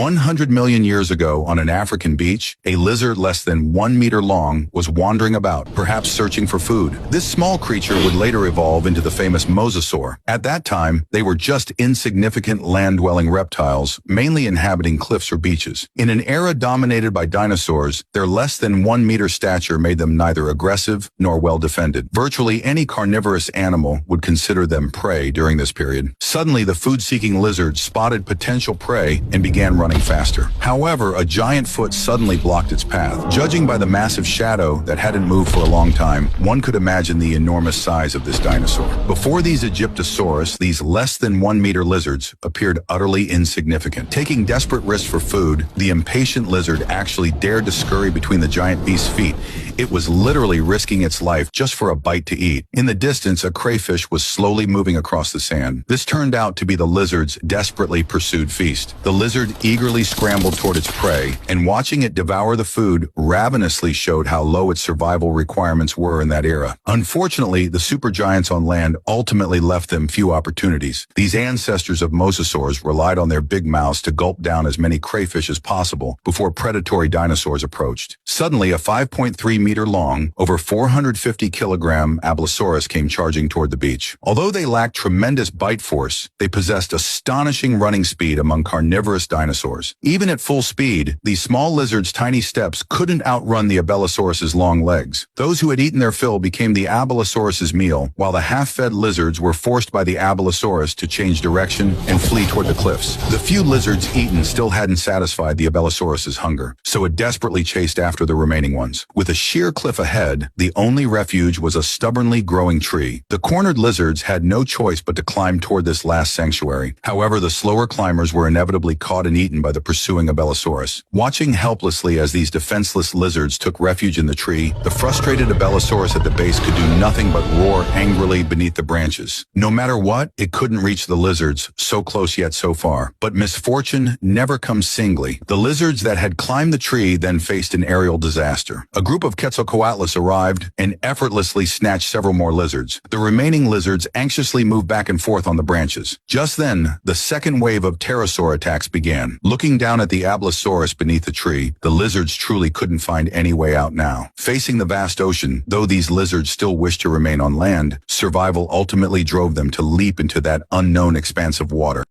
100 million years ago on an African beach, a lizard less than 1 meter long was wandering about, perhaps searching for food. This small creature would later evolve into the famous mosasaur. At that time, they were just insignificant land-dwelling reptiles, mainly inhabiting cliffs or beaches. In an era dominated by dinosaurs, their less than 1 meter stature made them neither aggressive nor well-defended. Virtually any carnivorous animal would consider them prey during this period. Suddenly, the food-seeking lizard spotted potential prey and began running faster. However, a giant foot suddenly blocked its path. Judging by the massive shadow that hadn't moved for a long time, one could imagine the enormous size of this dinosaur. Before these Egyptosaurus, these less than 1 meter lizards appeared utterly insignificant. Taking desperate risks for food, the impatient lizard actually dared to scurry between the giant beast's feet. It was literally risking its life just for a bite to eat. In the distance, a crayfish was slowly moving across the sand. This turned out to be the lizard's desperately pursued feast. The lizard eagerly scrambled toward its prey, and watching it devour the food ravenously showed how low its survival requirements were in that era. Unfortunately, the supergiants on land ultimately left them few opportunities. These ancestors of mosasaurs relied on their big mouths to gulp down as many crayfish as possible before predatory dinosaurs approached. Suddenly, a 5.3 meter long, over 450 kilogram Abelisaurus came charging toward the beach. Although they lacked tremendous bite force, they possessed astonishing running speed among carnivorous dinosaurs. Even at full speed, these small lizards' tiny steps couldn't outrun the Abelisaurus's long legs. Those who had eaten their fill became the Abelisaurus's meal, while the half-fed lizards were forced by the Abelisaurus to change direction and flee toward the cliffs. The few lizards eaten still hadn't satisfied the Abelisaurus's hunger, so it desperately chased after the remaining ones. With a sheer cliff ahead, the only refuge was a stubbornly growing tree. The cornered lizards had no choice but to climb toward this last sanctuary. However, the slower climbers were inevitably caught and eaten by the pursuing Abelisaurus. Watching helplessly as these defenseless lizards took refuge in the tree, the frustrated Abelisaurus at the base could do nothing but roar angrily beneath the branches. No matter what, it couldn't reach the lizards, so close yet so far. But misfortune never comes singly. The lizards that had climbed the tree then faced an aerial disaster. A group of Quetzalcoatlus arrived and effortlessly snatched several more lizards. The remaining lizards anxiously moved back and forth on the branches. Just then, the second wave of pterosaur attacks began. Looking down at the Abelisaurus beneath the tree, the lizards truly couldn't find any way out now. Facing the vast ocean, though these lizards still wished to remain on land, survival ultimately drove them to leap into that unknown expanse of water.